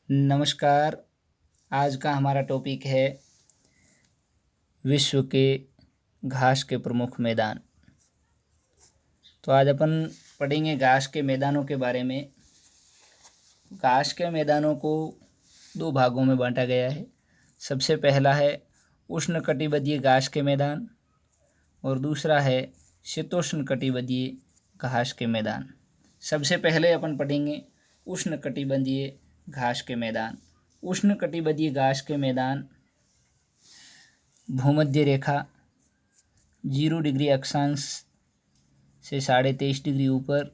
नमस्कार। आज का हमारा टॉपिक है विश्व के घास के प्रमुख मैदान। तो आज अपन पढ़ेंगे घास के मैदानों के बारे में। घास के मैदानों को दो भागों में बांटा गया है। सबसे पहला है उष्णकटिबंधीय घास के मैदान और दूसरा है शीतोष्णकटिबंधीय घास के मैदान। सबसे पहले अपन पढ़ेंगे उष्णकटिबंधीय घास के मैदान। उष्णकटिबंधीय घास के मैदान भूमध्य रेखा 0 डिग्री अक्षांश से 23.5 डिग्री ऊपर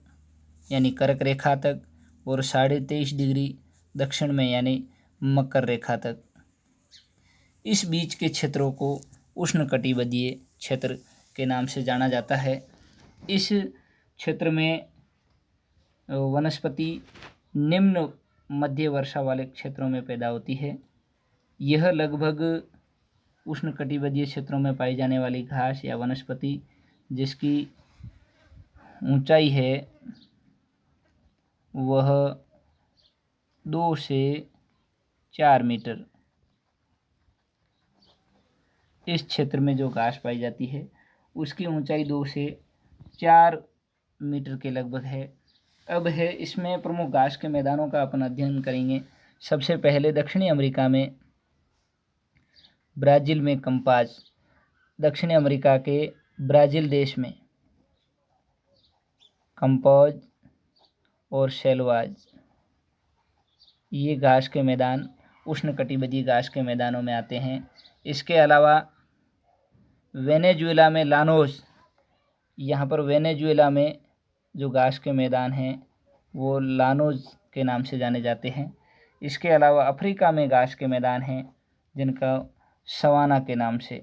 यानी कर्क रेखा तक और 23.5 डिग्री दक्षिण में यानी मकर रेखा तक, इस बीच के क्षेत्रों को उष्णकटिबंधीय क्षेत्र के नाम से जाना जाता है। इस क्षेत्र में वनस्पति निम्न मध्य वर्षा वाले क्षेत्रों में पैदा होती है। यह लगभग उष्णकटिबंधीय क्षेत्रों में पाई जाने वाली घास या वनस्पति जिसकी ऊंचाई है वह 2 से 4 मीटर। इस क्षेत्र में जो घास पाई जाती है उसकी ऊंचाई 2 से 4 मीटर के लगभग है। अब है इसमें प्रमुख घास के मैदानों का अपन अध्ययन करेंगे। सबसे पहले दक्षिणी अमेरिका में ब्राज़ील में कंपाज, दक्षिणी अमेरिका के ब्राज़ील देश में कंपाज और शेलवाज, ये घास के मैदान उष्णकटिबंधीय घास के मैदानों में आते हैं। इसके अलावा वेनेजुएला में लानोस, यहाँ पर वेनेजुएला में जो घास के मैदान हैं वो लानोज के नाम से जाने जाते हैं। इसके अलावा अफ्रीका में घास के मैदान हैं जिनका सवाना के नाम से।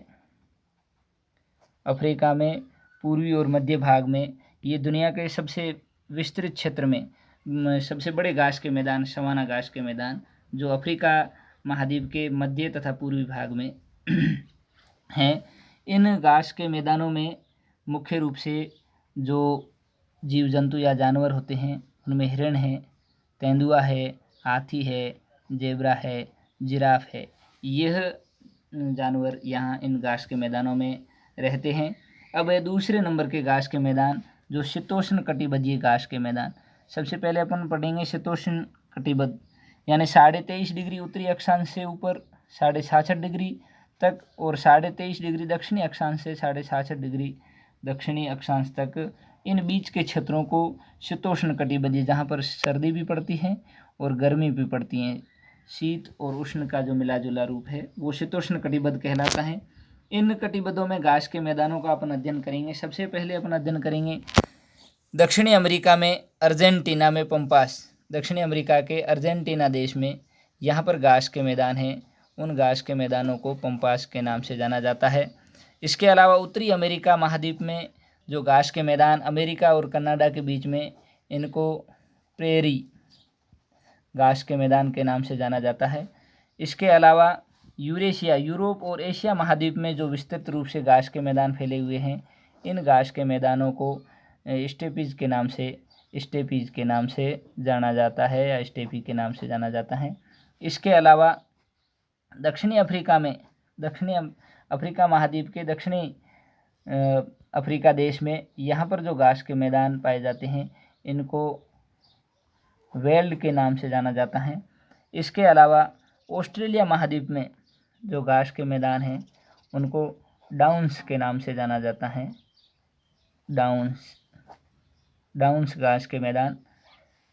अफ्रीका में पूर्वी और मध्य भाग में ये दुनिया के सबसे विस्तृत क्षेत्र में सबसे बड़े घास के मैदान सवाना घास के मैदान जो अफ्रीका महाद्वीप के मध्य तथा पूर्वी भाग में हैं। इन घास के मैदानों में मुख्य रूप से जो जीव जंतु या जानवर होते हैं उनमें हिरण है, तेंदुआ है, हाथी है, जेब्रा है, जिराफ है। यह जानवर यहाँ इन घास के मैदानों में रहते हैं। अब है दूसरे नंबर के घास के मैदान जो शीतोष्णकटिबंधीय घास के मैदान। सबसे पहले अपन पढ़ेंगे शीतोष्णकटिबंध यानी 23.5 डिग्री उत्तरी अक्षांश से ऊपर 66.5 डिग्री तक और 23.5 डिग्री दक्षिणी अक्षांश से 66.5 डिग्री दक्षिणी अक्षांश तक, इन बीच के क्षेत्रों को शीतोष्णकटिबंधीय, जहाँ पर सर्दी भी पड़ती है और गर्मी भी पड़ती है, शीत और उष्ण का जो मिला जुला रूप है वो शीतोष्णकटिबंध कहलाता है। इन कटिबंधों में घास के मैदानों का अपन अध्ययन करेंगे। सबसे पहले अपन अध्ययन करेंगे दक्षिणी अमेरिका में अर्जेंटीना में पंपास, दक्षिणी अमेरिका के अर्जेंटीना देश में यहाँ पर घास के मैदान हैं। उन घास के मैदानों को पंपास के नाम से जाना जाता है। इसके अलावा उत्तरी अमेरिका महाद्वीप में जो घास के मैदान अमेरिका और कनाडा के बीच में, इनको प्रेरी घास के मैदान के नाम से जाना जाता है। इसके अलावा यूरेशिया, यूरोप और एशिया महाद्वीप में जो विस्तृत रूप से घास के मैदान फैले हुए हैं, इन घास के मैदानों को स्टेपीज के नाम से जाना जाता है या स्टेपी के नाम से जाना जाता है। इसके अलावा दक्षिणी अफ्रीका महाद्वीप के दक्षिणी अफ्रीका देश में यहाँ पर जो घास के मैदान पाए जाते हैं इनको वेल्ड के नाम से जाना जाता है। इसके अलावा ऑस्ट्रेलिया महाद्वीप में जो घास के मैदान हैं उनको डाउन्स के नाम से जाना जाता है। डाउन्स घास के मैदान।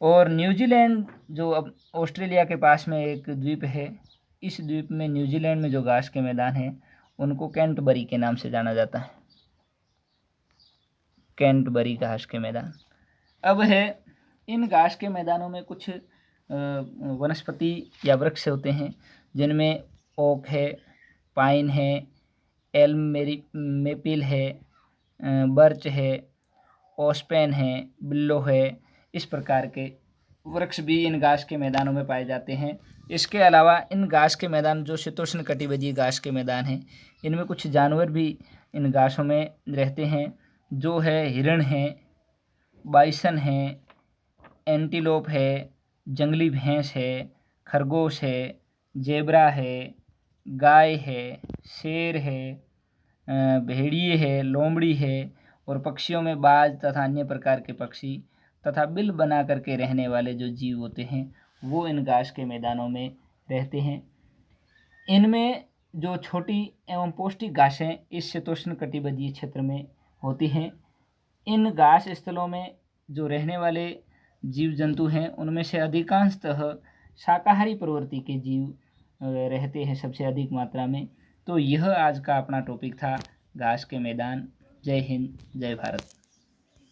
और न्यूजीलैंड जो अब ऑस्ट्रेलिया के पास में एक द्वीप है, इस द्वीप में न्यूजीलैंड में जो घास के मैदान हैं उनको कैंटबरी के नाम से जाना जाता है। कैंटबरी घास के मैदान। अब है इन घास के मैदानों में कुछ वनस्पति या वृक्ष होते हैं जिनमें ओक है, पाइन है, एल्म मेपिल है, बर्च है, ओस्पेन है, बिल्लो है। इस प्रकार के वृक्ष भी इन घास के मैदानों में पाए जाते हैं। इसके अलावा इन घास के मैदान जो शीतोष्णकटिबंधीय घास के मैदान हैं इनमें कुछ जानवर भी इन घासों में रहते हैं जो है हिरण है, बाइसन है, एंटीलोप है, जंगली भैंस है, खरगोश है, जेब्रा है, गाय है, शेर है, भेड़िए है, लोमड़ी है, और पक्षियों में बाज तथा अन्य प्रकार के पक्षी तथा बिल बना करके रहने वाले जो जीव होते हैं वो इन घास के मैदानों में रहते हैं। इनमें जो छोटी एवं पौष्टिक घासें इस शीतोष्णकटिबंधीय क्षेत्र में होती हैं। इन घास स्थलों में जो रहने वाले जीव जंतु हैं उनमें से अधिकांशतः शाकाहारी प्रवृत्ति के जीव रहते हैं सबसे अधिक मात्रा में। तो यह आज का अपना टॉपिक था, घास के मैदान। जय हिंद, जय भारत।